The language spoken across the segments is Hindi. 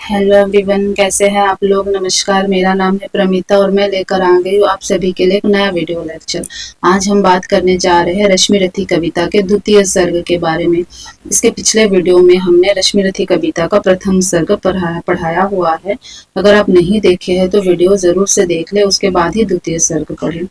हेलो एवरीवन, कैसे हैं आप लोग। नमस्कार, मेरा नाम है प्रमिता और मैं लेकर आ गई हूँ आप सभी के लिए एक नया वीडियो लेक्चर। आज हम बात करने जा रहे हैं रश्मिरथी कविता के द्वितीय सर्ग के बारे में। इसके पिछले वीडियो में हमने रश्मिरथी कविता का प्रथम सर्ग पढ़ाया हुआ है। अगर आप नहीं देखे हैं तो वीडियो जरूर से देख ले, उसके बाद ही द्वितीय सर्ग पढ़े।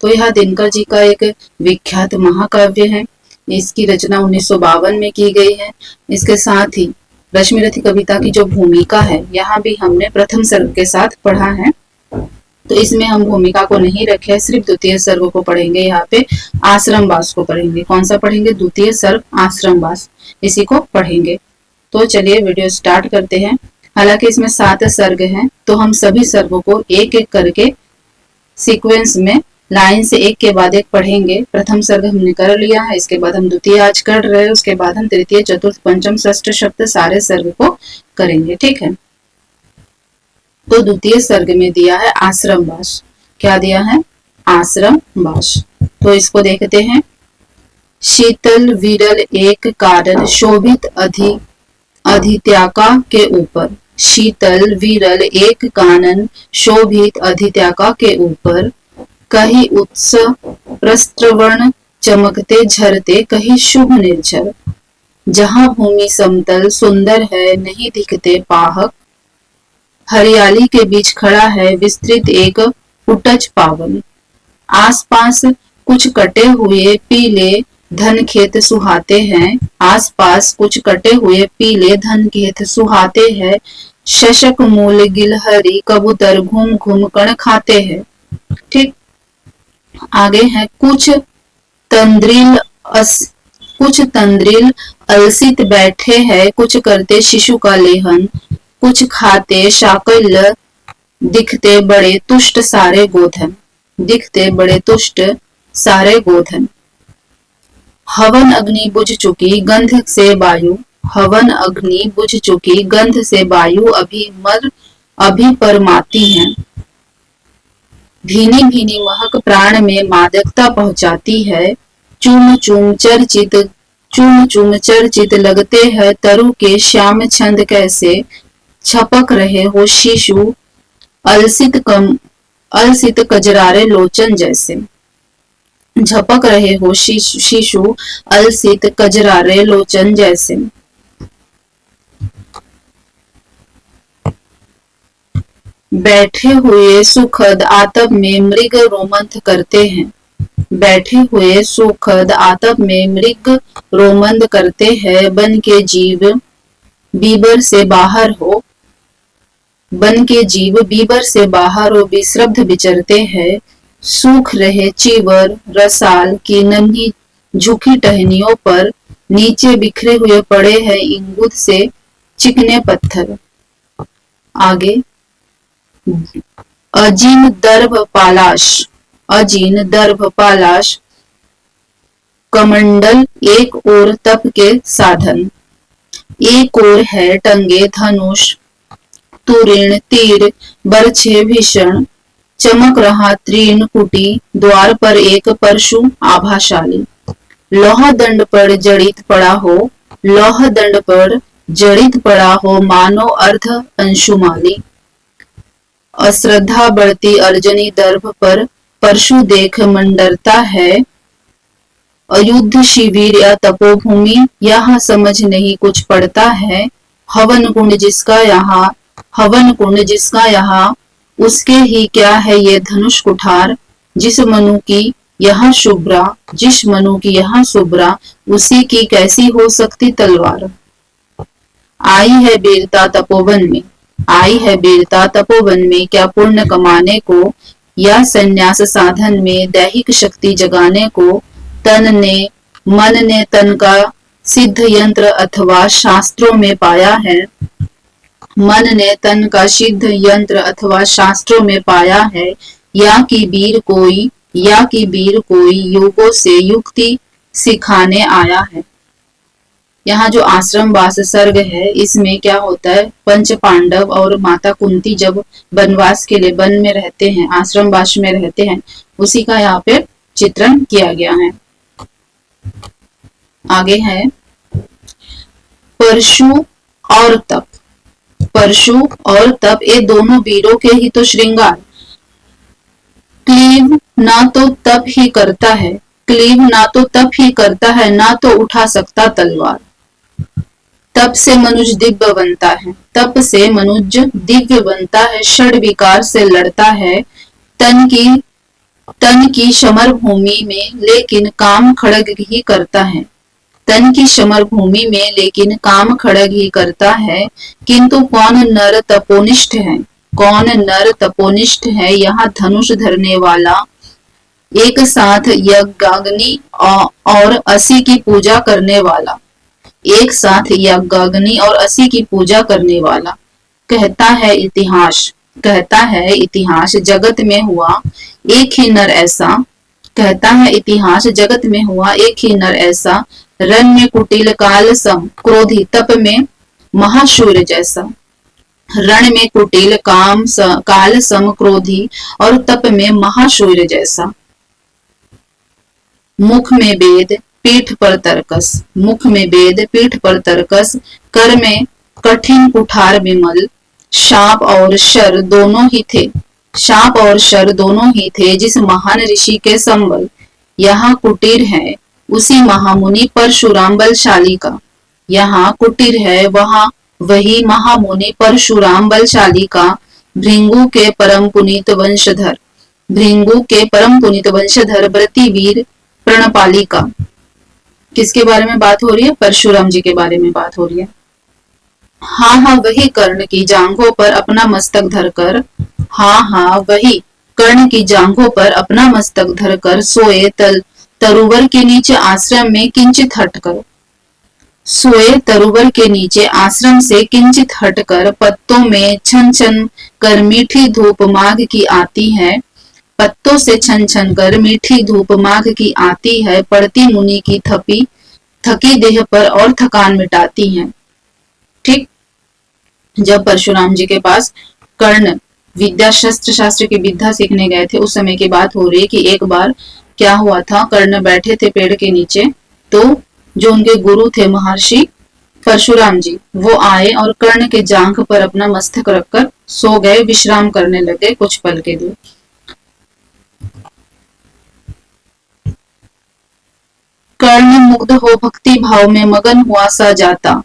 तो यह दिनकर जी का एक विख्यात महाकाव्य है। इसकी रचना 1952 में की गई है। इसके साथ ही रश्मिरथी कविता की जो भूमिका है, यहाँ भी हमने प्रथम सर्ग के साथ पढ़ा है, तो इसमें हम भूमिका को नहीं रखे, सिर्फ द्वितीय सर्ग को पढ़ेंगे। यहाँ पे आश्रम वास को पढ़ेंगे। कौन सा पढ़ेंगे? द्वितीय सर्ग आश्रम वास, इसी को पढ़ेंगे। तो चलिए वीडियो स्टार्ट करते हैं। हालांकि इसमें 7 सर्ग हैं, तो हम सभी सर्गों को एक एक करके सीक्वेंस में लाइन से एक के बाद एक पढ़ेंगे। प्रथम सर्ग हमने कर लिया है, इसके बाद हम द्वितीय आज कर रहे हैं, उसके बाद हम तृतीय चतुर्थ पंचम षष्ठ सप्तम सारे सर्ग को करेंगे। ठीक है, तो द्वितीय सर्ग में दिया है आश्रम वास। क्या दिया है? आश्रम वास। तो इसको देखते हैं। शीतल विरल एक कारण शोभित अधित्याका के ऊपर। शीतल विरल एक कानन शोभित अधित्याका के ऊपर। कहीं उत्सव प्रस्त्रवर्ण चमकते झरते, कहीं शुभ निर्झर। जहां भूमि समतल सुंदर है, नहीं दिखते पाहक। हरियाली के बीच खड़ा है विस्तृत एक उटज पावन। आसपास कुछ कटे हुए पीले धन खेत सुहाते हैं। आसपास कुछ कटे हुए पीले धन खेत सुहाते हैं। शशक मूल गिलहरी कबूतर घूम घूम कण खाते हैं। ठीक, आगे है कुछ तंद्रिल अलसित बैठे हैं। कुछ करते शिशु का लेहन। कुछ खाते शाकल्य दिखते बड़े तुष्ट सारे गोधन। दिखते बड़े तुष्ट सारे गोधन। हवन अग्नि बुझ चुकी गंध से वायु। हवन अग्नि बुझ चुकी गंध से वायु अभी परमाती है। भीनी भीनी महक प्राण में मादकता पहुंचाती है। चूम चूम चर्चित लगते हैं तरु के श्याम छंद कैसे। छपक रहे हो शिशु अलसित कजरारे लोचन जैसे। झपक रहे हो शिशु अलसित कजरारे लोचन जैसे। बैठे हुए सुखद आतप में मृग रोमंथ करते हैं। बैठे हुए सुखद आतप में मृग रोमंथ करते हैं। बन के जीव बीबर से बाहर हो। बन के जीव बीबर से बाहर हो विश्रब्ध विचरते हैं। सूख रहे चीवर रसाल की नन्ही झुकी टहनियों पर। नीचे बिखरे हुए पड़े हैं इंगुद से चिकने पत्थर। आगे अजीन दर्भ पालाश कमंडल एक ओर तप के साधन। एक ओर है टंगे धनुष तुरीण तीर बरछे भीषण। चमक रहा तीर्ण कुटी द्वार पर एक परशु आभाशाली। लौह दंड पर जड़ित पड़ा हो। लौह दंड पर जड़ित पड़ा हो मानो अर्ध अंशुमाली। अश्रद्धा बढ़ती अर्जनी दर्भ पर परशु देख मंडरता है। अयुद्ध शिविर या तपोभूमि यहाँ समझ नहीं कुछ पड़ता है। हवन कुंड जिसका यहाँ उसके ही क्या है ये धनुष कुठार। जिस मनु की यहाँ शुभ्रा उसी की कैसी हो सकती तलवार। आई है वीरता तपोवन में क्या पुण्य कमाने को। या संन्यास साधन में दैहिक शक्ति जगाने को। मन ने तन का सिद्ध यंत्र अथवा शास्त्रों में पाया है। मन ने तन का सिद्ध यंत्र अथवा शास्त्रों में पाया है। या कि वीर कोई युगों से युक्ति सिखाने आया है। यहाँ जो आश्रम वास सर्ग है, इसमें क्या होता है, पंच पांडव और माता कुंती जब वनवास के लिए वन में रहते हैं, आश्रम वास में रहते हैं, उसी का यहाँ पे चित्रण किया गया है। आगे है परशु और तप। परशु और तप, ये दोनों वीरों के ही तो श्रृंगार। क्लीव ना तो तप ही करता है, क्लीव ना तो तप ही करता है, ना तो उठा सकता तलवार। तप से मनुज दिव्य बनता है, तप से मनुज दिव्य बनता है, षड विकार से लड़ता है। तन की समर भूमि में लेकिन काम खड़ग ही करता है, तन की समर भूमि में लेकिन काम खड़ग ही करता है। किंतु कौन नर तपोनिष्ठ है, कौन नर तपोनिष्ठ है, यहाँ धनुष धरने वाला, एक साथ यज्ञाग्नि और असी की पूजा करने वाला, एक साथ यज्ञाग्नि और असी की पूजा करने वाला। कहता है इतिहास, कहता है इतिहास, जगत में हुआ एक ही नर ऐसा, कहता है इतिहास, जगत में हुआ एक ही नर ऐसा, रण में कुटिल काल सम क्रोधी, तप में महाशूर जैसा। रण में कुटिल काल सम क्रोधी और तप में महाशूर जैसा। मुख में वेद पीठ पर तर्कस, मुख में वेद पीठ पर तर्कस, कर में कठिन कुठार विमल, शाप और शर दोनों ही थे, शाप और शर दोनों ही थे, जिस महान ऋषि के संबल। यहाँ कुटीर है उसी महामुनि परशुराम बलशाली का, यहाँ कुटीर है वहां वही महामुनि परशुराम बलशाली का। भृंगु के परम पुनीत वंशधर, भृंगु के परम पुनीत वंशधर, व्रतिवीर प्रणपालिका। किसके बारे में बात हो रही है? परशुराम जी के बारे में बात हो रही है। हाँ हाँ वही कर्ण की जांघों पर अपना मस्तक धरकर, हाँ हाँ वही कर्ण की जांघों पर अपना मस्तक धरकर सोए तरुवर के नीचे आश्रम में किंचित हटकर, सोए तरुवर के नीचे आश्रम से किंचित हटकर, पत्तों में छन छन कर मीठी धूप माघ की आती है, पत्तों से छन छन कर मीठी धूप माघ की आती है, पड़ती मुनि की थकी देह पर और थकान मिटाती है। ठीक, जब परशुराम जी के पास कर्ण विद्या शास्त्र की विद्या सीखने गए थे, उस समय की बात हो रही है कि एक बार क्या हुआ था, कर्ण बैठे थे पेड़ के नीचे, तो जो उनके गुरु थे महर्षि परशुराम जी, वो आए और कर्ण के जांघ पर अपना मस्तक रखकर सो गए, विश्राम करने लगे कुछ पल के लिए। कर्ण मुग्ध हो भक्ति भाव में मगन हुआ सा जाता,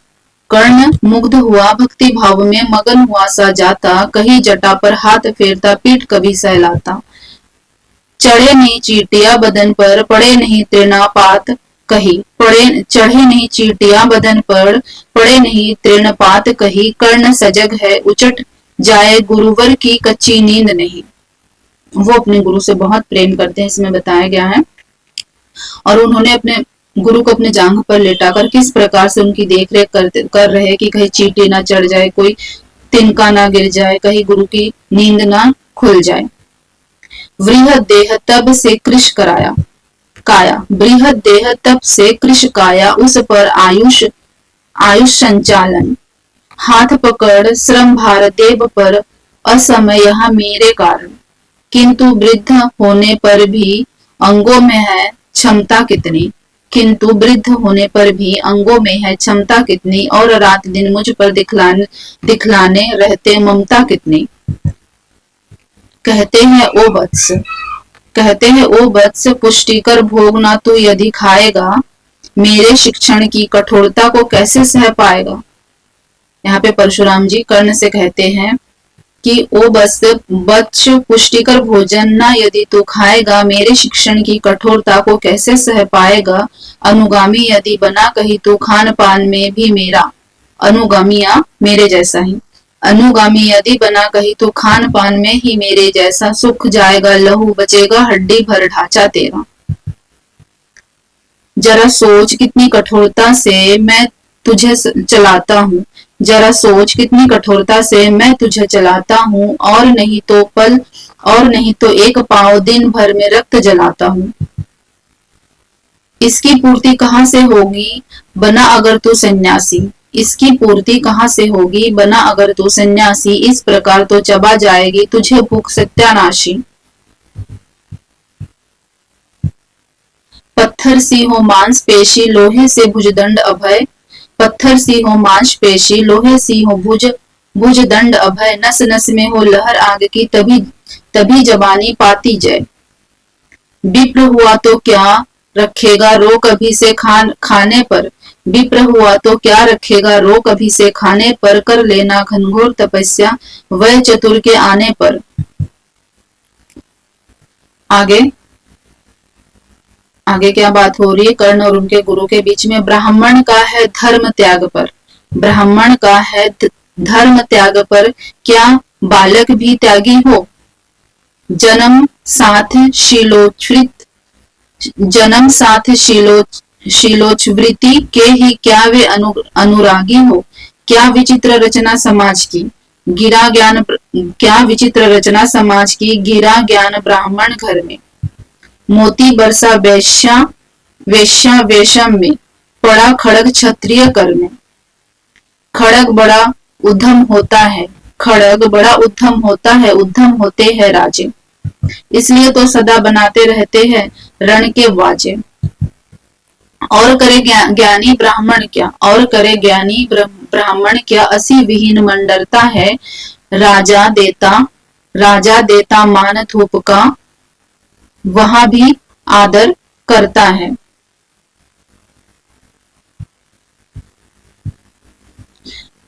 कर्ण मुग्ध हुआ भक्ति भाव में मगन हुआ सा जाता, कहीं जटा पर हाथ फेरता पीठ कभी सहलाता। चढ़े नहीं चीटिया बदन पर, पड़े नहीं तृणापात कही, चढ़े नहीं चीटिया बदन पर, पड़े नहीं तृणपात कही। कर्ण सजग है उचट जाए गुरुवर की कच्ची नींद नहीं। वो अपने गुरु से बहुत प्रेम करते हैं, इसमें बताया गया है। और उन्होंने अपने गुरु को अपने जांघ पर लेटाकर किस प्रकार से उनकी देखरेख कर रहे हैं कि कहीं चींटी ना चढ़ जाए, कोई तिनका ना गिर जाए, कहीं गुरु की नींद ना खुल जाए। वृहद देह तब से कृश कराया काया, बृहद देह तब से कृश काया, उस पर आयुष संचालन, हाथ पकड़ श्रम भार देव पर असमय यहाँ मेरे कारण। किंतु वृद्ध होने पर भी अंगों में है क्षमता कितनी, किंतु वृद्ध होने पर भी अंगों में है क्षमता कितनी, और रात दिन मुझ पर दिखलाने रहते ममता कितनी। कहते हैं ओ वत्स, कहते हैं ओ वत्स, पुष्टिकर भोग ना तू यदि खाएगा, मेरे शिक्षण की कठोरता को कैसे सह पाएगा। यहाँ पे परशुराम जी कर्ण से कहते हैं कि ओ वत्स, पुष्टिकर भोजन ना यदि तू खाएगा, मेरे शिक्षण की कठोरता को कैसे सह पाएगा। अनुगामी यदि बना कहीं तू, खान पान में भी मेरा अनुगामिया मेरे जैसा ही, अनुगामी यदि बना कहीं तो खान पान में ही मेरे जैसा। सुख जाएगा लहू बचेगा हड्डी भर ढांचा तेरा। जरा सोच कितनी कठोरता से मैं तुझे चलाता हूँ, जरा सोच कितनी कठोरता से मैं तुझे चलाता हूँ, और नहीं तो एक पाँव दिन भर में रक्त जलाता हूँ। इसकी पूर्ति कहाँ से होगी बना अगर तू सन्यासी, इसकी पूर्ति कहाँ से होगी बना अगर तू सन्यासी, इस प्रकार तो चबा जाएगी तुझे भूख सत्यानाशी। पत्थर सी हो मांसपेशी लोहे से भुजदंड अभय, पत्थर सी हो मांसपेशी लोहे सी हो भुज दंड अभय, नस नस में हो लहर आग की, तभी तभी जबानी पाती जय। विप्र हुआ तो क्या रखेगा रोक अभी से खाने पर, विप्र हुआ तो क्या रखेगा रोक अभी से खाने पर, कर लेना घनघोर तपस्या वह चतुर के आने पर। आगे आगे क्या बात हो रही है कर्ण और उनके गुरु के बीच में। ब्राह्मण का है धर्म त्याग पर, ब्राह्मण का है धर्म त्याग पर, क्या बालक भी त्यागी हो। जन्म साथ शीलोच्छ्रित, जन्म साथ शीलोच्छ्वृति के ही क्या वे अनुरागी हो। क्या विचित्र रचना समाज की, गिरा ज्ञान, क्या विचित्र रचना समाज की, गिरा ज्ञान ब्राह्मण घर में। मोती बरसा वेश्या वेश्या वेशम में, पड़ा खड़ग क्षत्रिय कर में। खड़ग बड़ा उद्धम होता है, खड़ग बड़ा उद्धम होता है, उद्धम होते हैं राजे, इसलिए तो सदा बनाते रहते हैं रण के वाजे। और करे ज्ञानी ब्राह्मण क्या, और करे ज्ञानी ब्राह्मण क्या, असी विहीन मन डरता है, राजा देता मान धूप का, वहां भी आदर करता है।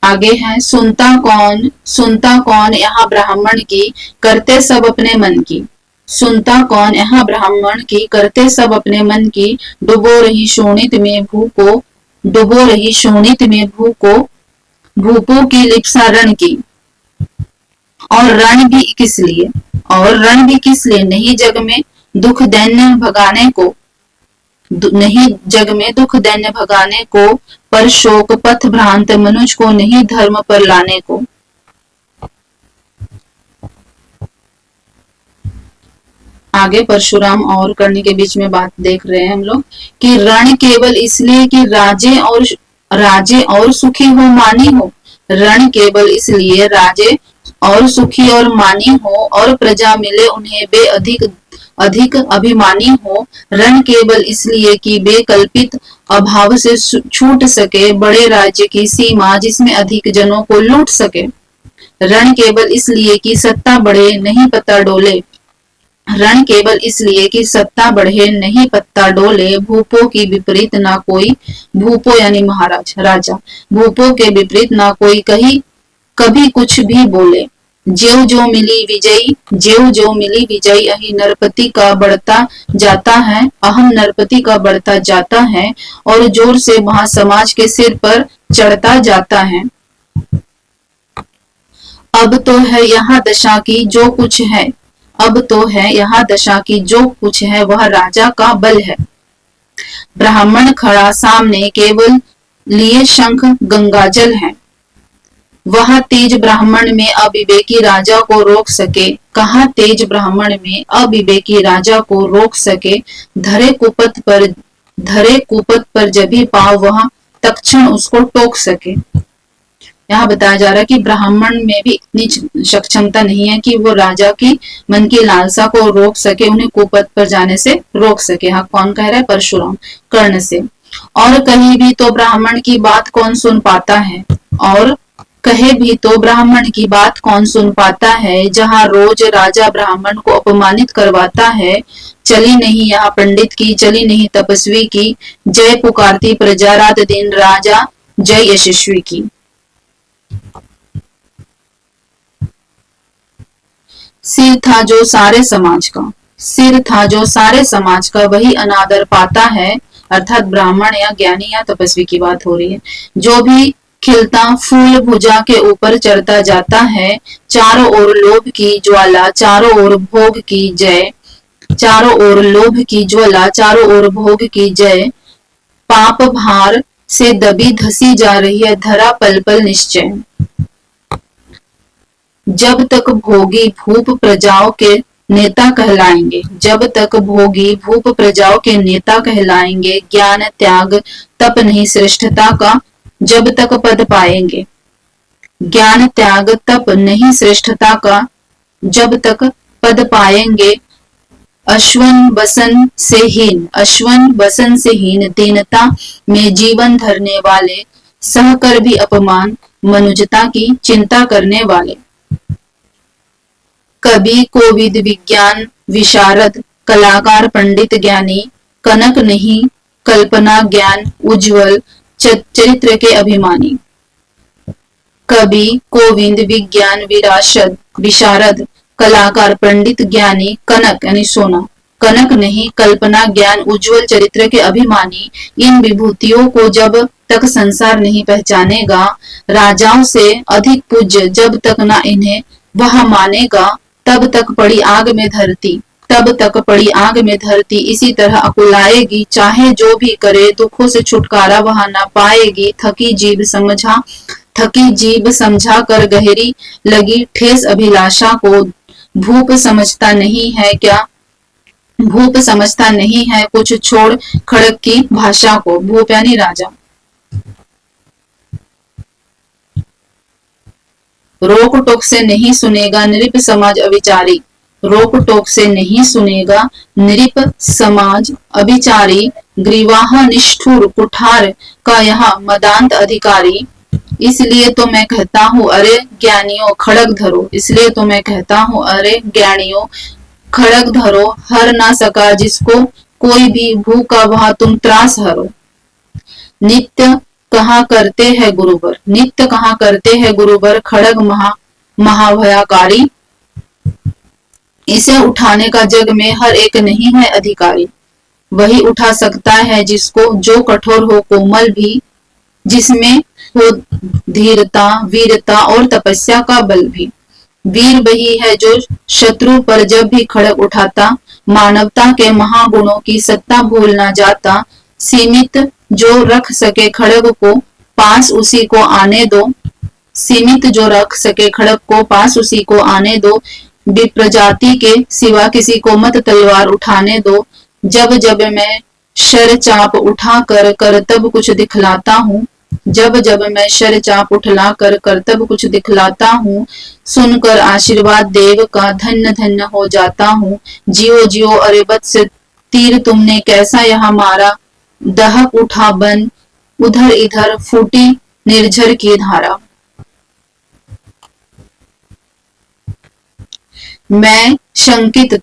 आगे है सुनता कौन यहाँ ब्राह्मण की, करते सब अपने मन की। सुनता कौन यहाँ ब्राह्मण की, करते सब अपने मन की। डुबो रही शोणित में भू को, डुबो रही शोणित में भू को, भूपो की लिप्सा रण की। और रण भी किस लिए, और रण भी किस लिए, नहीं जग में दुख दैन्य भगाने को, नहीं जग में दुख दैन्य भगाने को, पर शोक पथ भ्रांत मनुज को नहीं धर्म पर लाने को। आगे परशुराम और कर्ण के बीच में बात देख रहे हैं हम लोग कि रण केवल इसलिए कि राजे और सुखी हो मानी हो। रण केवल इसलिए राजे और सुखी और मानी हो, और प्रजा मिले उन्हें बे अधिक अभिमानी हो। रण केवल इसलिए कि बेकल्पित अभाव से छूट सके बड़े राज्य की सीमा, जिसमें अधिक जनों को लूट सके। रण केवल इसलिए कि सत्ता बढ़े नहीं पत्ता डोले, रण केवल इसलिए कि सत्ता बढ़े नहीं पत्ता डोले। भूपो की विपरीत ना कोई, भूपो यानी महाराज राजा, भूपो के विपरीत ना कोई कभी कुछ भी बोले। ज्यों ज्यों मिली विजयी, अहि नरपति का बढ़ता जाता है, अहम नरपति का बढ़ता जाता है, और जोर से वहां समाज के सिर पर चढ़ता जाता है। अब तो है यहाँ दशा की जो कुछ है, अब तो है यहाँ दशा की जो कुछ है, वह राजा का बल है। ब्राह्मण खड़ा सामने, केवल लिए शंख गंगाजल है। वह तेज ब्राह्मण में अविवेकी राजा को रोक सके, कहाँ तेज ब्राह्मण में अविवेकी राजा को रोक सके। धरे कुपथ पर जब भी पाव वह तत्क्षण उसको टोक सके। यहाँ बताया जा रहा है कि ब्राह्मण में भी इतनी सक्षमता नहीं है कि वो राजा की मन की लालसा को रोक सके, उन्हें कुपथ पर जाने से रोक सके। हाँ, कौन कह रहा है? परशुराम कर्ण से। और कहीं भी तो ब्राह्मण की बात कौन सुन पाता है, और कहे भी तो ब्राह्मण की बात कौन सुन पाता है। जहाँ रोज राजा ब्राह्मण को अपमानित करवाता है, चली नहीं यहाँ पंडित की, चली नहीं तपस्वी की, जय पुकारती प्रजा रात दिन, राजा जय यशस्वी की। सिर था जो सारे समाज का, सिर था जो सारे समाज का, वही अनादर पाता है। अर्थात ब्राह्मण या ज्ञानी या तपस्वी की बात हो रही है। जो भी खिलता फूल भुजा के ऊपर चढ़ता जाता है, चारों ओर लोभ की ज्वाला, चारों ओर भोग की जय, चारों ओर लोभ की ज्वाला, चारों ओर भोग की जय। पाप भार से दबी धसी जा रही है धरा पल पल निश्चय। जब तक भोगी भूप प्रजाओं के नेता कहलाएंगे, जब तक भोगी भूप प्रजाओं के नेता कहलाएंगे, ज्ञान त्याग तप नहीं श्रेष्ठता का जब तक पद पाएंगे। ज्ञान त्याग तप नहीं श्रेष्ठता का जब तक पद पाएंगे। अश्वन बसन से हीन, अश्वन बसन से हीन, दीनता में जीवन धरने वाले सहकर भी अपमान मनुजता की चिंता करने वाले। कवि कोविद विज्ञान विशारद, कलाकार पंडित ज्ञानी, कनक नहीं कल्पना ज्ञान उज्जवल, चरित्र के अभिमानी। कवि कोविंद विज्ञान विरासद विशारद, कलाकार पंडित ज्ञानी, कनक यानी सोना, कनक नहीं कल्पना ज्ञान उज्जवल, चरित्र के अभिमानी। इन विभूतियों को जब तक संसार नहीं पहचानेगा, राजाओं से अधिक पूज्य जब तक ना इन्हें वह मानेगा, तब तक पड़ी आग में धरती, तब तक पड़ी आग में धरती इसी तरह अकुलाएगी, चाहे जो भी करे दुखों से छुटकारा वहां ना पाएगी। थकी जीभ समझा कर गहरी लगी ठेस अभिलाषा को, भूप समझता नहीं है क्या, भूप समझता नहीं है कुछ छोड़ खड़क की भाषा को। भूप यानी राजा। रोक टोक से नहीं सुनेगा नृप समाज अविचारी, रोक टोक से नहीं सुनेगा नृप समाज अभिचारी, ग्रीवाह निष्ठुर कुठार का यहाँ मदांत अधिकारी। इसलिए तो मैं कहता हूँ अरे ज्ञानियों खड़ग धरो, इसलिए तो मैं कहता हूँ अरे ज्ञानियों खड़ग धरो, हर ना सका जिसको कोई भी, भूखा वह तुम त्रास हरो। नित्य कहाँ करते हैं गुरुवर, नित्य कहाँ करते हैं गुरुवर, खड़ग महाभयाकारी, इसे उठाने का जग में हर एक नहीं है अधिकारी। वही उठा सकता है जिसको, जो कठोर हो कोमल भी, जिसमें हो धीरता वीरता और तपस्या का बल भी। वीर वही है जो शत्रु पर जब भी खड़ग उठाता, मानवता के महागुणों की सत्ता भूल ना जाता। सीमित जो रख सके खड़ग को पास उसी को आने दो, सीमित जो रख सके खड़ग को पास उसी को आने दो। विप्रजाति के सिवा किसी को मत तलवार उठाने दो। जब जब मैं शर चाप उठा कर करतब कुछ दिखलाता हूँ, जब जब मैं शर चाप उठला कर करतब कुछ दिखलाता हूँ, सुनकर आशीर्वाद देव का धन्य धन्य हो जाता हूँ। जियो जियो अरे वत्स तीर तुमने कैसा यहाँ मारा, दहक उठा बन उधर इधर फूटी निर्झर की धारा। मैं शंकित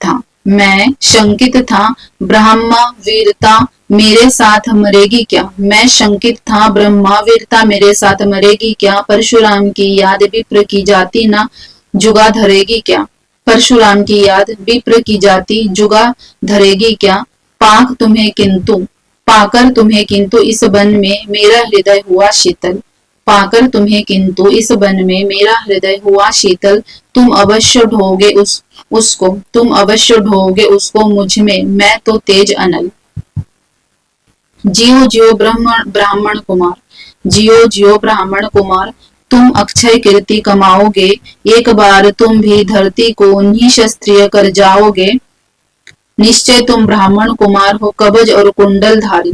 था ब्रह्मा वीरता मेरे साथ मरेगी क्या, मैं शंकित था ब्रह्मा वीरता मेरे साथ मरेगी क्या। परशुराम की याद विप्र की जाति ना जुगा धरेगी क्या, परशुराम की याद विप्र की जाति जुगा धरेगी क्या। पाकर तुम्हें किंतु इस वन में मेरा हृदय हुआ शीतल, पाकर तुम्हें किंतु इस वन में मेरा हृदय हुआ शीतल। तुम अवश्य ढोगे उसको, तुम अवश्य ढोगे उसको मुझ में, मैं तो तेज अनल। जियो जियो ब्राह्मण कुमार, जियो जियो ब्राह्मण कुमार, तुम अक्षय कीर्ति कमाओगे, एक बार तुम भी धरती को निशस्त्रीय कर जाओगे। निश्चय तुम ब्राह्मण कुमार हो कवच और कुंडल धारी।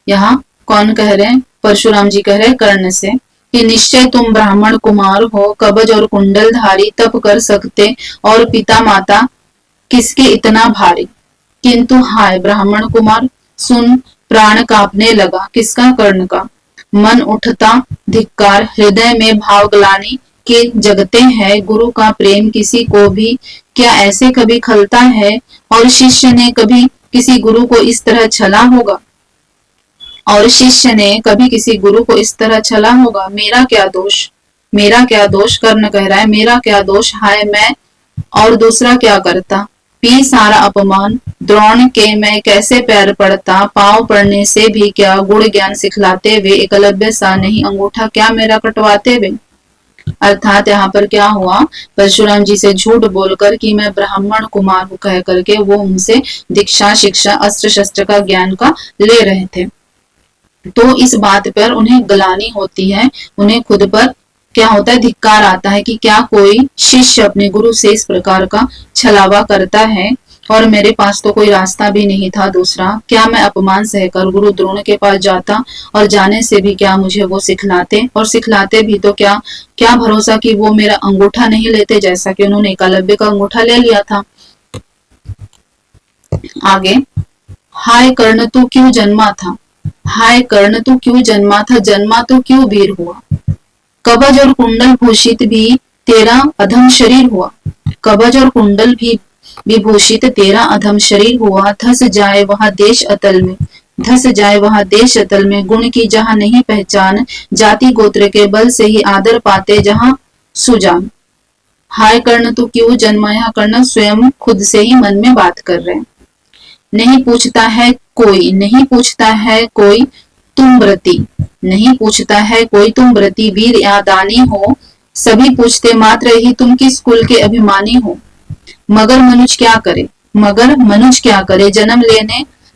यहाँ कौन कह रहे हैं, परशुराम जी कह रहे हैं कर्ण से कि निश्चय तुम ब्राह्मण कुमार हो कवच और कुंडल धारी, तप कर सकते और पिता माता किसके इतना भारी। किंतु हाय ब्राह्मण कुमार सुन, प्राण कांपने लगा किसका, कर्ण का। मन उठता धिक्कार, हृदय में भाव ग्लानि के जगते हैं। गुरु का प्रेम किसी को भी क्या ऐसे कभी खलता है, और शिष्य ने कभी किसी गुरु को इस तरह छला होगा, और शिष्य ने कभी किसी गुरु को इस तरह छला होगा। मेरा क्या दोष, मेरा क्या दोष, कर्ण कह रहा है मेरा क्या दोष, हाय मैं और दूसरा क्या करता। पी सारा अपमान द्रोण के मैं कैसे पैर पड़ता, पांव पड़ने से भी क्या गुण ज्ञान सिखलाते वे, एकलव्य सा नहीं अंगूठा क्या मेरा कटवाते वे। अर्थात यहाँ पर क्या हुआ, परशुराम जी से झूठ बोलकर कि मैं ब्राह्मण कुमार हूँ कह करके वो उनसे दीक्षा शिक्षा अस्त्र शस्त्र का ज्ञान का ले रहे थे। तो इस बात पर उन्हें ग्लानि होती है, उन्हें खुद पर क्या होता है, धिक्कार आता है कि क्या कोई शिष्य अपने गुरु से इस प्रकार का छलावा करता है, और मेरे पास तो कोई रास्ता भी नहीं था दूसरा। क्या मैं अपमान सहकर गुरु द्रोण के पास जाता, और जाने से भी क्या मुझे वो सिखलाते, और सिखलाते भी तो क्या क्या भरोसा कि वो मेरा अंगूठा नहीं लेते, जैसा कि उन्होंने एकलव्य का अंगूठा ले लिया था। आगे, हाय कर्ण तू क्यों जन्मा था, हाय कर्ण तू क्यों जन्मा था, जन्मा तो क्यों वीर हुआ। कवच और कुंडल भूषित भी तेरा अधम शरीर हुआ। कवच और कुंडल भी विभूषित तेरा अधम शरीर हुआ। धस जाए वह देश अतल में, धस जाए वह देश अतल में, गुण की जहाँ नहीं पहचान, जाति गोत्र के बल से ही आदर पाते जहाँ सुजान। हाय कर्ण तू क्यों जन्मा, यहाँ कर्ण स्वयं खुद से ही मन में बात कर रहे हैं। नहीं पूछता है कोई, नहीं पूछता है कोई तुम व्रती, नहीं पूछता है कोई तुम व्रती, वीर या दानी हो, सभी पूछते मात्र ही तुम किस कुल के अभिमानी हो। मगर मनुष्य क्या करे, मगर मनुष्य क्या करे, जन्म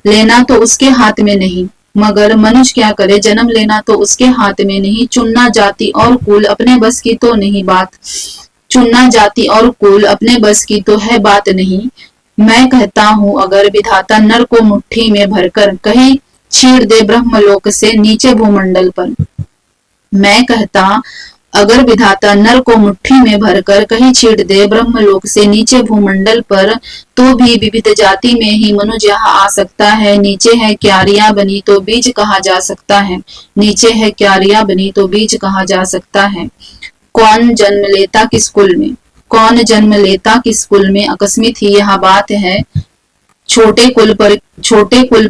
लेना तो उसके हाथ में नहीं। मगर मनुष्य क्या करे, जन्म लेना तो उसके हाथ में नहीं। चुनना जाति और कुल अपने बस की तो नहीं बात, चुनना जाति और कुल अपने बस की तो है बात नहीं। मैं कहता हूँ अगर विधाता नर को मुट्ठी में भरकर कहीं छीड़ दे ब्रह्मलोक से नीचे भूमंडल पर, मैं कहता अगर विधाता नर को मुट्ठी में भरकर कहीं छीड़ दे ब्रह्मलोक से नीचे भूमंडल पर, तो भी विविध जाति में ही मनुष्य यहाँ आ सकता है। नीचे है क्यारियां बनी तो बीज कहा जा सकता है, नीचे है क्यारियां बनी तो बीज कहा जा सकता है। कौन जन्म लेता किस कुल में, कौन जन्म लेता किस कुल में, अकस्मित ही यह बात है छोटे कुल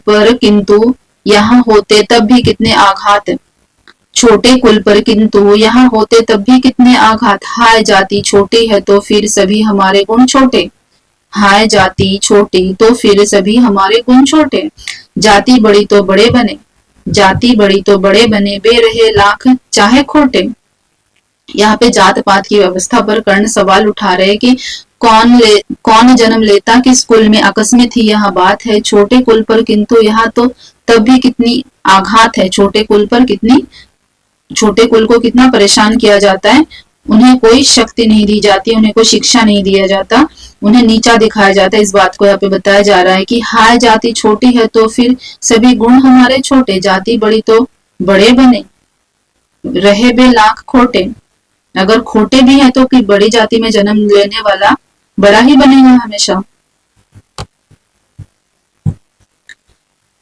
पर किंतु यहाँ होते तब भी कितने आघात, छोटे कुल पर किंतु यहाँ होते तब भी कितने आघात। हाय जाति छोटी है तो फिर सभी हमारे गुण छोटे, हाय जाति छोटी तो फिर सभी हमारे गुण छोटे। जाति बड़ी तो बड़े बने, जाति बड़ी तो बड़े बने, बे रहे लाख चाहे खोटे। यहाँ पे जात पात की व्यवस्था पर कर्ण सवाल उठा रहे कि कौन जन्म लेता किस कुल में, अकस्मित ही यह बात है छोटे कुल पर किंतु यहाँ तो तब भी कितनी आघात है। छोटे कुल पर कितनी, छोटे कुल को कितना परेशान किया जाता है, उन्हें कोई शक्ति नहीं दी जाती, उन्हें कोई शिक्षा नहीं दिया जाता, उन्हें नीचा दिखाया जाता है। इस बात को यहाँ पे बताया जा रहा है कि हाय जाति छोटी है तो फिर सभी गुण हमारे छोटे, जाति बड़ी तो बड़े बने, रहे बे लाख खोटे। अगर खोटे भी है तो कि बड़ी जाति में जन्म लेने वाला बड़ा ही बनेगा हमेशा।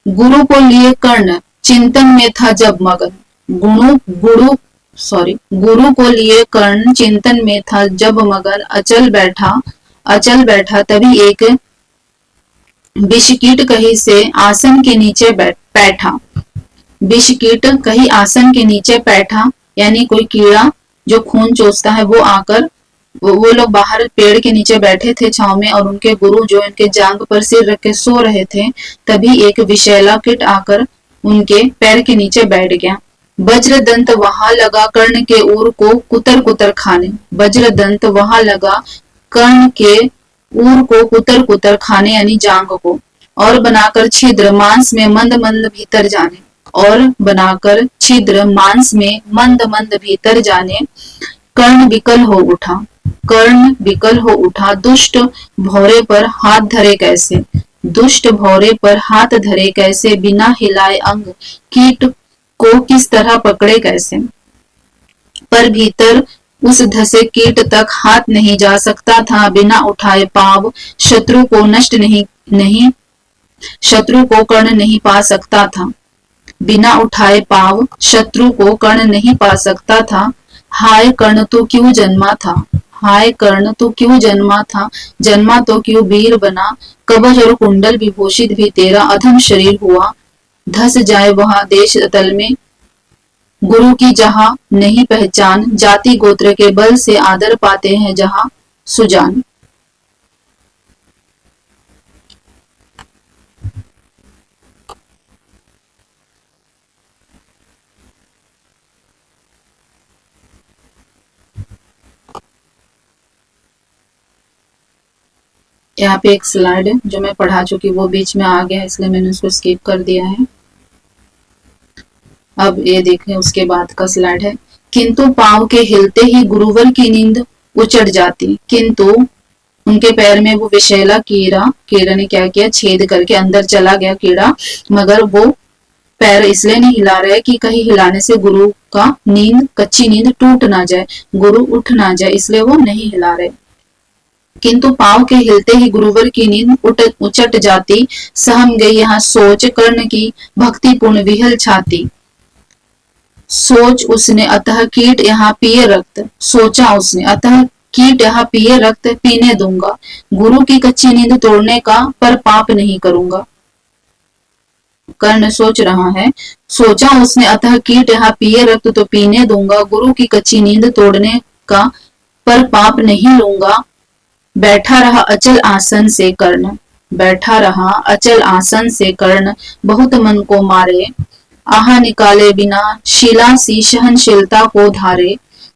गुरु को लिए कर्ण चिंतन में था जब मगन, गुरु को लिए कर्ण चिंतन में था जब मगन, अचल बैठा तभी एक विषकीट कहीं से आसन के नीचे बैठा। विषकीट कहीं आसन के नीचे बैठा, यानी कोई कीड़ा जो खून चूसता है वो आकर, वो लोग बाहर पेड़ के नीचे बैठे थे छांव में और उनके गुरु जो इनके जांग पर सिर रख के सो रहे थे, तभी एक विषैला कीट आकर उनके पैर के नीचे बैठ गया। वज्रदंत वहां लगा कर्ण के ऊर को कुतर कुतर खाने, वज्रदंत वहां लगा कर्ण के ऊर को कुतर कुतर खाने यानी जांग को, और बनाकर छिद्र मांस में मंद मंद भीतर जाने, और बनाकर छिद्र मांस में मंद मंद भीतर जाने। कर्ण विकल हो उठा, कर्ण विकल हो उठा, दुष्ट भौरे पर हाथ धरे कैसे, दुष्ट भौरे पर हाथ धरे कैसे, बिना हिलाए अंग कीट को किस तरह पकड़े कैसे। पर भीतर उस धसे कीट तक हाथ नहीं जा सकता था, बिना उठाए पाव शत्रु को नष्ट नहीं शत्रु को कर्ण नहीं पा सकता था, बिना उठाए पाव शत्रु को कर्ण नहीं पा सकता था। हाय कर्ण तू क्यों जन्मा था, हाय कर्ण तू क्यों जन्मा था, जन्मा तो क्यों वीर बना, कवच और कुंडल विभूषित भी तेरा अधम शरीर हुआ। धस जाए वहां देश अतल में, गुरु की जहां नहीं पहचान, जाति गोत्र के बल से आदर पाते हैं जहां सुजान। यहाँ पे एक स्लाइड है जो मैं पढ़ा चुकी, वो बीच में आ गया इसलिए मैंने उसको स्किप कर दिया है। अब ये देखें उसके बाद का स्लाइड है। किंतु पांव के हिलते ही गुरुवर की नींद उचट जाती, किंतु उनके पैर में वो विषैला कीड़ा ने क्या किया, छेद करके अंदर चला गया कीड़ा, मगर वो पैर इसलिए नहीं हिला रहे कि कहीं हिलाने से गुरु का कच्ची नींद टूट ना जाए, गुरु उठ ना जाए, इसलिए वो नहीं हिला रहे। किंतु पांव के हिलते ही गुरुवर की नींद उचट जाती, सहम गई यहाँ सोच कर्ण की भक्तिपूर्ण विहल छाती, सोच उसने अतः कीट यहाँ पिए रक्त, सोचा उसने अतः कीट यहाँ पिए रक्त पीने दूंगा, गुरु की कच्ची नींद तोड़ने का पर पाप नहीं करूंगा। कर्ण सोच रहा है, सोचा उसने अतः कीट यहाँ पिए रक्त तो पीने दूंगा, गुरु की कच्ची नींद तोड़ने का पर पाप नहीं लूंगा। बैठा रहा अचल आसन से कर्ण, बैठा रहा अचल आसन से कर्ण, बहुत मन को मारे, आहा निकाले बिना शिला सी सहनशीलता को धारे,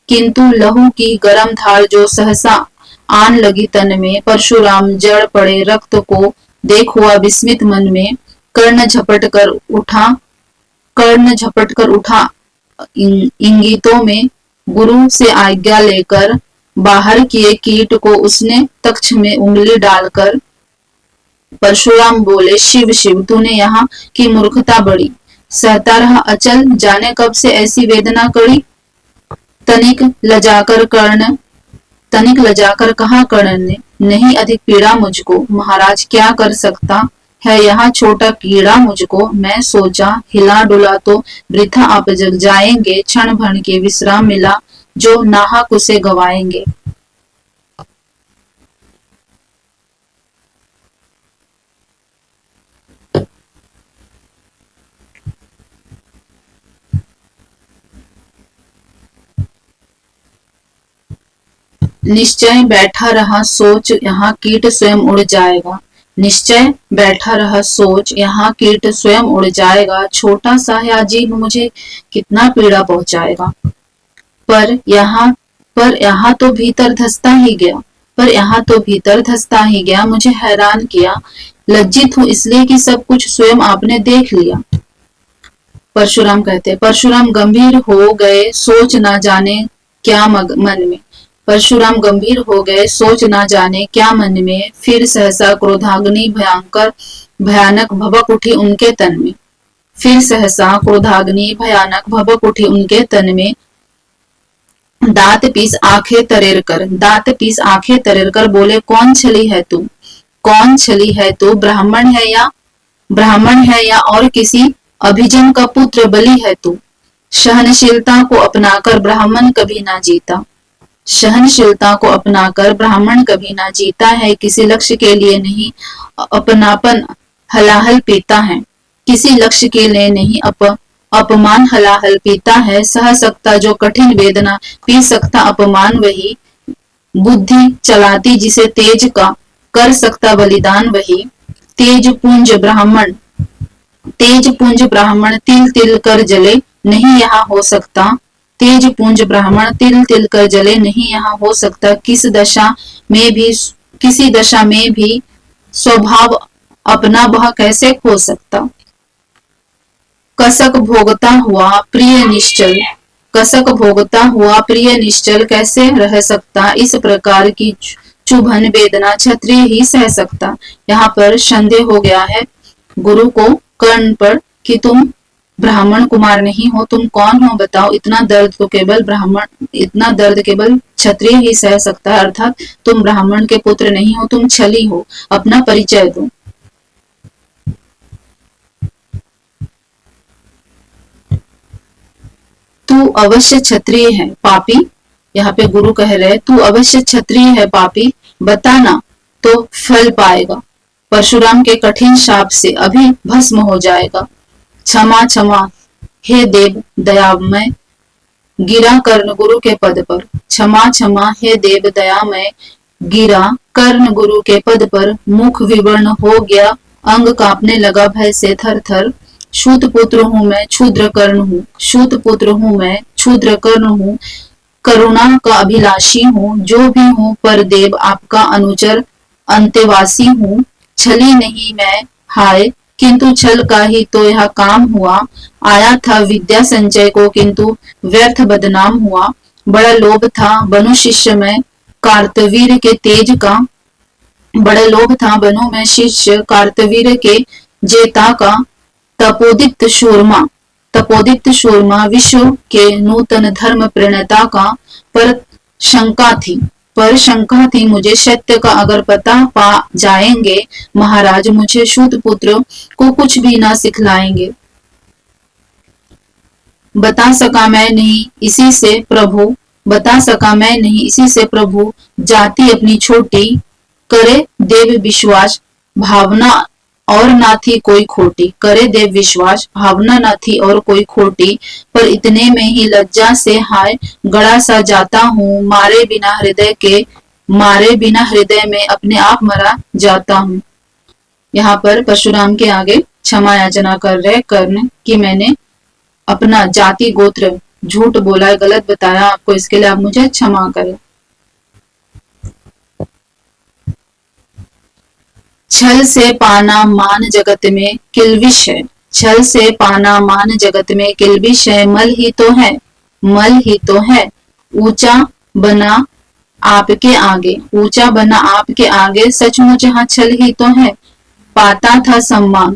किंतु लहू की गरम धार जो सहसा आन लगी तन में, परशुराम जड़ पड़े रक्त को देख हुआ विस्मित मन में, कर्ण झपट कर उठा, कर्ण झपट कर उठा इंगितों में, गुरु से आज्ञा लेकर बाहर किए कीट को उसने तक्ष में उंगली डालकर, परशुराम बोले शिव शिव तूने यहाँ की मूर्खता बड़ी, सहता रहा अचल जाने कब से ऐसी वेदना कड़ी। तनिक लजाकर कर्ण, तनिक लजाकर कहा कर्ण ने, नहीं अधिक पीड़ा मुझको, महाराज क्या कर सकता है यहाँ छोटा कीड़ा मुझको, मैं सोचा हिला डुला तो वृथा आप जग जाएंगे, क्षण भर के विश्राम मिला जो नाहक उसे गवाएंगे। निश्चय बैठा रहा सोच यहाँ कीट स्वयं उड़ जाएगा, निश्चय बैठा रहा सोच यहाँ कीट स्वयं उड़ जाएगा, छोटा सा है अजीब मुझे कितना पीड़ा पहुंचाएगा। पर यहाँ तो भीतर धंसता ही गया, पर यहाँ तो भीतर धंसता ही गया, मुझे हैरान किया, लज्जित हूँ इसलिए कि सब कुछ स्वयं आपने देख लिया। परशुराम कहते, परशुराम गंभीर हो गए सोच ना जाने क्या मन में, परशुराम गंभीर हो गए सोच ना जाने क्या मन में, फिर सहसा क्रोधाग्नि भयंकर भयानक भभक उठी उनके तन में, फिर सहसा क्रोधाग्नि भयानक भभक उठी उनके तन में, दांत पीस आंखें तरेर कर, दांत पीस आंखें तरेर कर बोले कौन छली है तू, कौन छली है तू, ब्राह्मण है या और किसी अभिजन का पुत्र बलि है तू, सहनशीलता को अपनाकर ब्राह्मण कभी ना जीता, सहनशीलता को अपनाकर ब्राह्मण कभी ना जीता है, किसी लक्ष्य के लिए नहीं अपनापन हलाहल पीता है, किसी लक्ष्य के लिए नहीं अपमान हलाहल पीता है, सह सकता जो कठिन वेदना पी सकता अपमान वही, बुद्धि चलाती जिसे तेज का कर सकता बलिदान वही, तेज पुंज ब्राह्मण तिल तिल कर जले नहीं यहाँ हो सकता, तेज पुंज ब्राह्मण तिल तिल कर जले नहीं यहाँ हो सकता, किसी दशा में भी स्वभाव अपना वह कैसे खो सकता। कसक भोगता हुआ प्रिय निश्चल, कसक भोगता हुआ प्रिय निश्चल कैसे रह सकता, इस प्रकार की चुभन वेदना क्षत्रिय ही सह सकता। यहाँ पर संदेह हो गया है गुरु को कर्ण पर कि तुम ब्राह्मण कुमार नहीं हो, तुम कौन हो बताओ, इतना दर्द केवल क्षत्रिय ही सह सकता है, अर्थात तुम ब्राह्मण के पुत्र नहीं हो, तुम छली हो, अपना परिचय दो। तू अवश्य क्षत्रिय है पापी, यहाँ पे गुरु कह रहे तू अवश्य क्षत्रिय है पापी, बताना तो फल पाएगा, परशुराम के कठिन शाप से अभी भस्म हो जाएगा। क्षमा क्षमा हे देव दयामय, गिरा कर्ण गुरु के पद पर, क्षमा क्षमा हे देव दयामय, गिरा कर्ण गुरु के पद पर, मुख विवर्ण हो गया, अंग कांपने लगा भय से थर थर, शूत पुत्र हूँ मैं क्षुद्र कर्ण हूँ, शूत पुत्र हूँ मैं क्षुद्र कर्ण हूँ, करुणा का अभिलाषी हूँ, जो भी हूँ पर देव आपका अनुचर अंत्यवासी हूँ, छली नहीं मैं हाय किंतु छल का ही तो यह काम हुआ, आया था विद्या संचय को किंतु व्यर्थ बदनाम हुआ, बड़ा लोभ था बनु शिष्य में कार्तवीर के तेज का, बड़ा लोभ था बनु में शिष्य कार्तवीर के जेता का, तपोदीप्त शूरमा विश्व के नूतन धर्म प्रणेता का, पर शंका थी मुझे सत्य का अगर पता पा जाएंगे, महाराज मुझे शूत पुत्र को कुछ भी ना सिखलाएंगे। बता सका मैं नहीं इसी से प्रभु, बता सका मैं नहीं इसी से प्रभु, जाति अपनी छोटी, करे देव विश्वास, भावना और ना थी कोई खोटी, करे देव विश्वास, भावना ना थी और कोई खोटी, पर इतने में ही लज्जा से हाय गड़ा सा जाता हूँ, मारे बिना हृदय के, मारे बिना हृदय में अपने आप मरा जाता हूँ। यहाँ पर परशुराम के आगे क्षमा याचना कर रहे कर्ण कि मैंने अपना जाति गोत्र झूठ बोला है, गलत बताया आपको, इसके लिए आप मुझे क्षमा करें। छल से पाना मान जगत में किल्बिश है, छल से पाना मान जगत में किल्बिश है, मल ही तो है, मल ही तो है, ऊंचा बना आपके आगे, ऊंचा बना आपके आगे, सचमुच यहाँ छल ही तो है। पाता था सम्मान,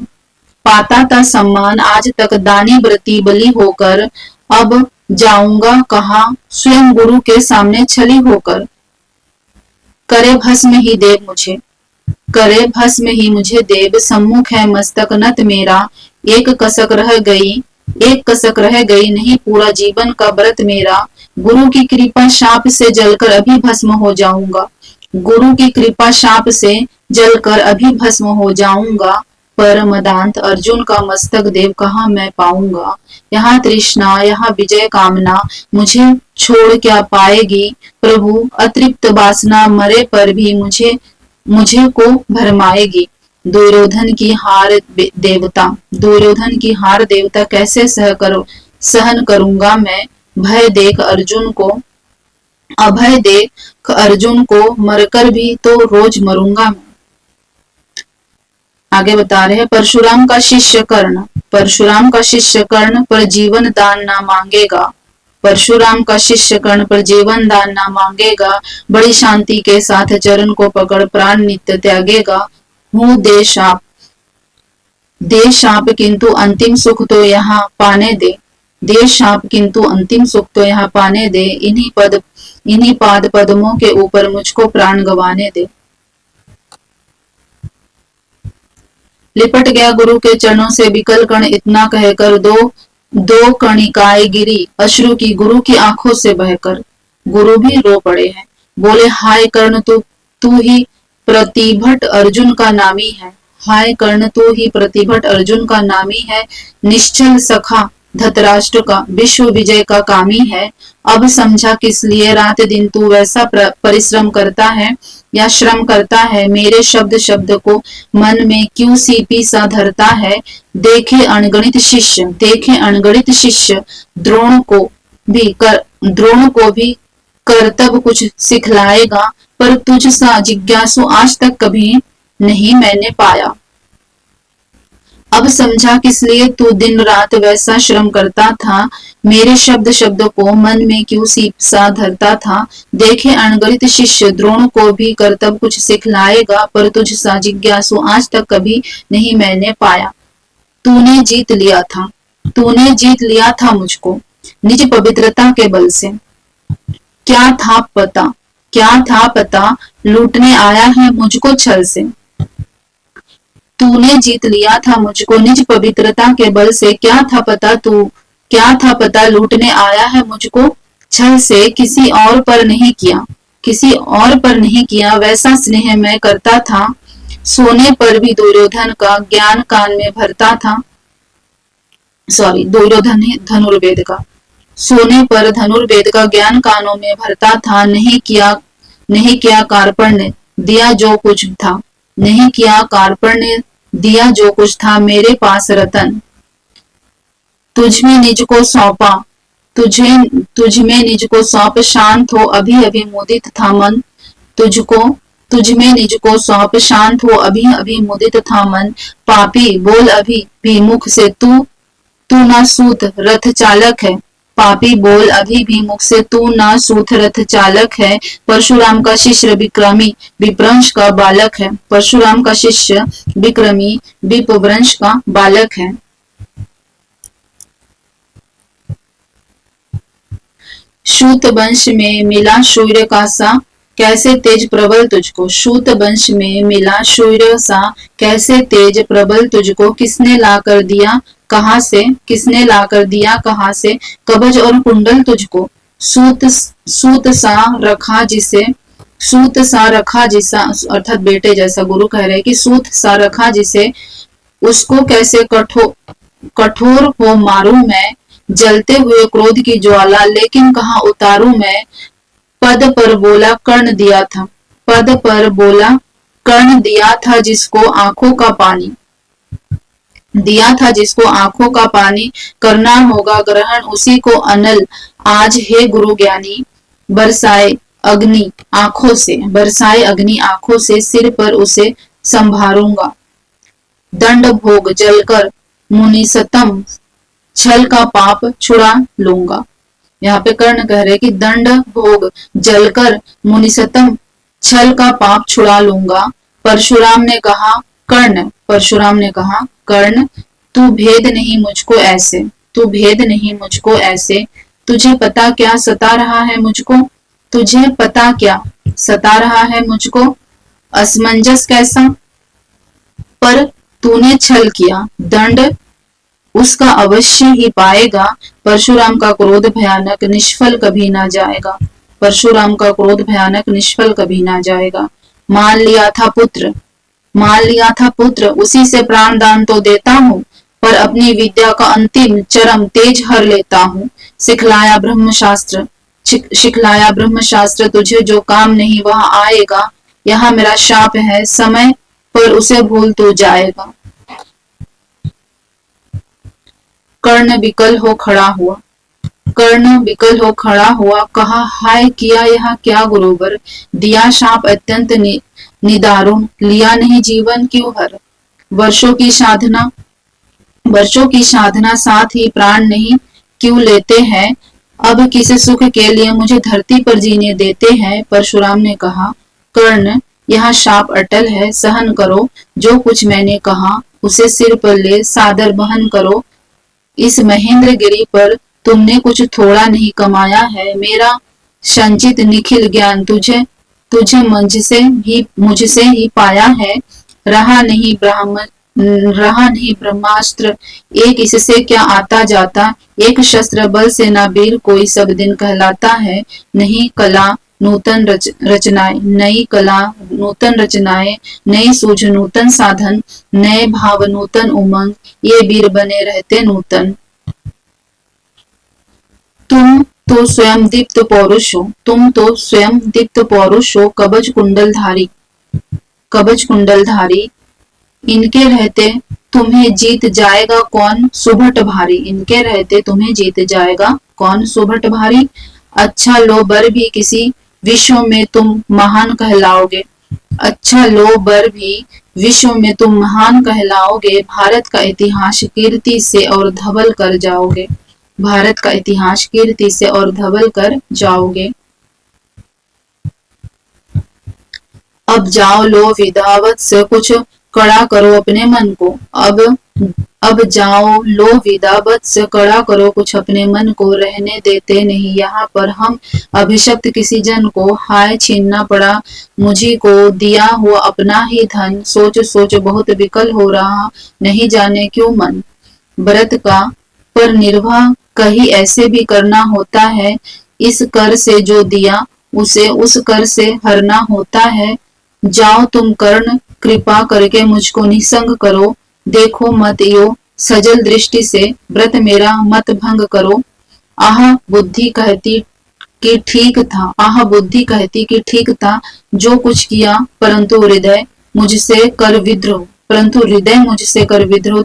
पाता था सम्मान, आज तक दानी व्रती बलि होकर, अब जाऊंगा कहाँ स्वयं गुरु के सामने छली होकर। करे भस्म ही देव मुझे, करे भस्म ही मुझे देव, सम्मुख है मस्तक नत मेरा, एक कसक रह गई, एक कसक रह गई, नहीं पूरा जीवन का व्रत मेरा। गुरु की कृपा शाप से जलकर अभी भस्म हो जाऊंगा, गुरु की कृपा शाप से जलकर अभी भस्म हो जाऊंगा, पर मदांत अर्जुन का मस्तक देव कहाँ मैं पाऊंगा। यहाँ तृष्णा यहाँ विजय कामना मुझे छोड़ क्या पाएगी, प्रभु अतृप्त वासना मरे पर भी मुझे मुझे को भरमाएगी। दुर्योधन की हार देवता, दुर्योधन की हार देवता कैसे सहन करूंगा मैं, भय देख अर्जुन को, अभय देख अर्जुन को, मरकर भी तो रोज मरूंगा मैं। आगे बता रहे हैं परशुराम का शिष्य कर्ण, परशुराम का शिष्य कर्ण पर जीवन दान ना मांगेगा, परशुराम का शिष्य कर्ण पर जीवन दान ना मांगेगा, बड़ी शांति के साथ चरण को पकड़ प्राण नित्य त्यागेगा। हूँ देशाप, देशाप किंतु अंतिम सुख तो यहाँ पाने दे, देशाप किंतु अंतिम सुख तो यहाँ पाने दे, इन्हीं पाद पद्मों के ऊपर मुझको प्राण गंवाने दे। लिपट गया गुरु के चरणों से विकल कण, इतना कहकर दो कणिकाएं गिरी अश्रु की गुरु की आंखों से बहकर। गुरु भी रो पड़े हैं, बोले हाय कर्ण तू ही प्रतिभट अर्जुन का नामी है, हाय कर्ण तू ही प्रतिभट अर्जुन का नामी है, निश्चल सखा धतराष्ट्र का विश्व विजय का कामी है। अब समझा किस लिए रात दिन तू वैसा परिश्रम करता है या श्रम करता है, मेरे शब्द शब्द को मन में क्यों सीपी सा धरता है। देखे अनगणित शिष्य, देखे अनगणित शिष्य द्रोण को भी कर्तव्य कुछ सिखलाएगा, पर तुझ सा जिज्ञासु आज तक कभी नहीं मैंने पाया। अब समझा किस लिए तू दिन रात वैसा श्रम करता था, मेरे शब्द शब्द को मन में क्यों सीप सा धरता था। देखे अनगणित शिष्य द्रोण को भी कर्तव्य कुछ सिखलाएगा, पर तुझ सा जिज्ञासु आज तक कभी नहीं मैंने पाया। तूने जीत लिया था, तूने जीत लिया था मुझको निज पवित्रता के बल से, क्या था पता, क्या था पता लूटने आया है मुझको छल से। तूने जीत लिया था मुझको निज पवित्रता के बल से, क्या था पता लूटने आया है मुझको छल से। किसी और पर नहीं किया, किसी और पर नहीं किया वैसा स्नेह मैं करता था, सोने पर भी दुर्योधन का ज्ञान कान में भरता था। दुर्योधन है धनुर्वेद का, सोने पर धनुर्वेद का ज्ञान कानों में भरता था। नहीं किया कार्पण्य दिया जो कुछ था, नहीं किया कार्पण्य दिया जो कुछ था मेरे पास रतन। तुझ में निज को सौंपा, तुझ में निज को सौंप, शांत हो अभी अभी मुदित था मन। तुझ में निज को सौंप, शांत हो अभी अभी मुदित था मन। पापी बोल अभी भी मुख से, तू ना सूत रथ चालक है, पापी बोल अभी भी मुख से, तू ना सूत रथ चालक है। परशुराम का शिष्य विक्रमी विप्रंश का बालक है, परशुराम का शिष्य विक्रमी विप्रंश का बालक है। सूत वंश में मिला सूर्य का सा, कैसे तेज प्रबल तुझको, सूत वंश में मिला सूर्य सा, कैसे तेज प्रबल तुझको, किसने ला कर दिया कहां से, किसने ला कर दिया कहां से, कवच और कुंडल तुझको, सूत सूत सा रखा जिसे, सूत सा रखा जिसा, अर्थात बेटे जैसा गुरु कह रहे हैं कि सूत सा रखा जिसे, उसको कैसे कठोर हो मारूं मैं, जलते हुए क्रोध की ज्वाला लेकिन कहाँ उतारूं मैं, पद पर बोला कर्ण दिया था, पद पर बोला कर्ण दिया था जिसको आंखों का पानी, दिया था जिसको आंखों का पानी, करना होगा ग्रहण उसी को अनल, आज हे गुरु ज्ञानी, बरसाए अग्नि आंखों से, बरसाए अग्नि आंखों से, सिर पर उसे संभारूंगा, दंड भोग जलकर मुनिसतम, छल का पाप छुड़ा लूंगा। यहाँ पे कर्ण कह रहे कि दंड भोग जलकर मुनिसतम, छल का पाप छुड़ा लूंगा। परशुराम ने कहा कर्ण, परशुराम ने कहा कर्ण, तू भेद नहीं मुझको ऐसे, तू भेद नहीं मुझको ऐसे, तुझे पता क्या सता रहा है मुझको, तुझे पता क्या सता रहा है मुझको, असमंजस कैसा, पर तूने छल किया, दंड उसका अवश्य ही पाएगा। परशुराम का क्रोध भयानक निष्फल कभी ना जाएगा, परशुराम का क्रोध भयानक निष्फल कभी ना जाएगा। मान लिया था पुत्र, मान लिया था पुत्र, उसी से प्राण दान तो देता हूँ, पर अपनी विद्या का अंतिम चरम तेज हर लेता हूँ। सिखलाया ब्रह्मशास्त्र, सिखलाया ब्रह्मशास्त्र, तुझे जो काम नहीं वह आएगा, यहाँ मेरा शाप है, समय पर उसे भूल तू जाएगा। कर्ण विकल हो खड़ा हुआ, कर्ण विकल हो खड़ा हुआ, कहा हाय किया यह क्या गुरुवर, दिया शाप अत्यंत निदारुण, लिया नहीं जीवन क्यों हर, वर्षों की साधना, वर्षों की साधना साथ ही प्राण नहीं क्यों लेते हैं, अब किस सुख के लिए मुझे धरती पर जीने देते हैं। परशुराम ने कहा कर्ण, यह शाप अटल है, सहन करो, जो कुछ मैंने कहा उसे सिर पर ले सादर बहन करो, इस महेंद्र गिरी पर तुमने कुछ थोड़ा नहीं कमाया है, मेरा संचित निखिल ज्ञान तुझे तुझे मुझसे ही पाया है, रहा नहीं ब्रह्मास्त्र, एक इससे क्या आता जाता, एक शस्त्र बल से ना वीर कोई सब दिन कहलाता है, नहीं कला नूतन रचनाएं, नई कला नूतन रचनाएं, नई सूझ नूतन साधन, नए भाव नूतन उमंग, ये वीर बने रहते नूतन। तुम तो स्वयं दीप्त पौरुष हो, तुम तो स्वयं दीप्त पौरुष हो, कवच कुंडलधारी, कवच कुंडलधारी, इनके रहते तुम्हें जीत जाएगा कौन सुभट भारी, इनके रहते तुम्हें जीत जाएगा कौन सुभट भारी। अच्छा लो बर भी किसी विश्व में तुम महान कहलाओगे, अच्छा लो बर भी विश्व में तुम महान कहलाओगे, भारत का इतिहास कीर्ति से और धवल कर जाओगे, भारत का इतिहास कीर्ति से और धवल कर जाओगे। अब जाओ लो विदावत से कुछ कड़ा करो अपने मन को, अब जाओ लो विदावत से कड़ा करो कुछ अपने मन को, रहने देते नहीं यहाँ पर हम अभिशप्त किसी जन को, हाय छीनना पड़ा मुझी को दिया हुआ अपना ही धन, सोच सोच बहुत विकल हो रहा नहीं जाने क्यों मन, व्रत का पर निर्वाह कहीं ऐसे भी करना होता है, इस कर से जो दिया उसे उस कर से हरना होता है, जाओ तुम कर्ण कृपा करके मुझको निसंग करो, देखो मत यो सजल दृष्टि से व्रत मेरा मत भंग करो, आह बुद्धि कहती कि ठीक था, आह बुद्धि कहती कि ठीक था जो कुछ किया, परंतु हृदय मुझसे कर विद्रोह, परंतु हृदय मुझसे कर विद्रोह,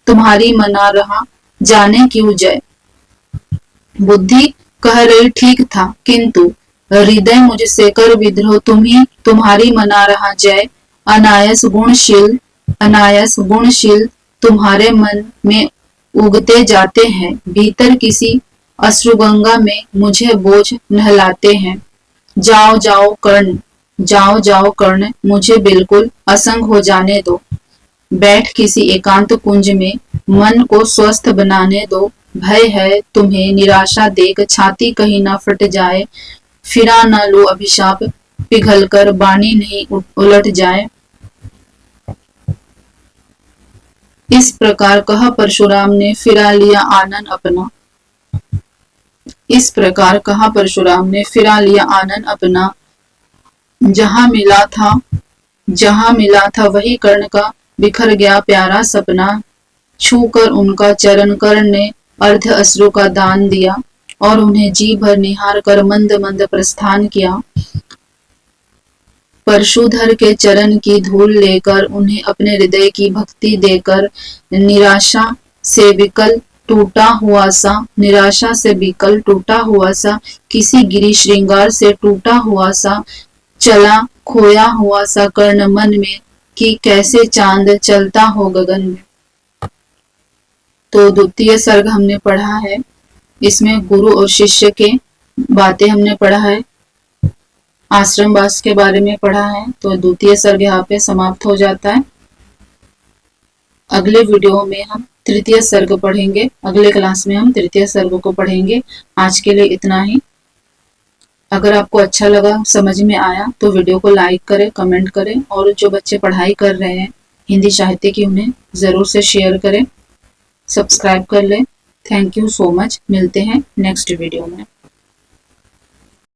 तुम्हारी मना रहा जाने क्यों जय, बुद्धि कह रही ठीक था किंतु हृदय मुझसे कर विद्रोह, तुम्हारी मना रहा जय, अनायास गुणशील तुम्हारे मन में उगते जाते हैं, भीतर किसी अश्रुगंगा में मुझे बोझ नहलाते हैं, जाओ जाओ कर्ण, जाओ जाओ कर्ण, मुझे बिल्कुल असंग हो जाने दो, बैठ किसी एकांत कुंज में मन को स्वस्थ बनाने दो, भय है तुम्हें निराशा देख छाती कहीं ना फट जाए, फिरा न लो अभिशाप, पिघलकर बाणी नहीं उलट जाए। इस प्रकार कहा परशुराम ने फिरा लिया आनन अपना। इस प्रकार कहा परशुराम ने फिरा लिया आनन अपना। जहां मिला था वही कर्ण का, बिखर गया प्यारा सपना। छूकर उनका चरण कर्ण ने अर्ध अश्रु का दान दिया, और उन्हें जी भर निहार कर मंद मंद प्रस्थान किया। परशुधर के चरण की धूल लेकर, उन्हें अपने हृदय की भक्ति देकर, निराशा से विकल टूटा हुआ सा, किसी गिरी श्रृंगार से टूटा हुआ सा, चला खोया हुआ सा कर्ण मन में, कि कैसे चांद चलता हो गगन में। तो द्वितीय सर्ग हमने पढ़ा है, इसमें गुरु और शिष्य के बातें हमने पढ़ा है, आश्रम वास के बारे में पढ़ा है। तो द्वितीय सर्ग यहाँ पे समाप्त हो जाता है। अगले वीडियो में हम तृतीय सर्ग पढ़ेंगे, अगले क्लास में हम तृतीय सर्ग को पढ़ेंगे। आज के लिए इतना ही। अगर आपको अच्छा लगा, समझ में आया, तो वीडियो को लाइक करें, कमेंट करें, और जो बच्चे पढ़ाई कर रहे हैं हिंदी साहित्य की, उन्हें जरूर से शेयर करें, सब्सक्राइब कर लें। Thank you so much. मिलते हैं नेक्स्ट वीडियो में।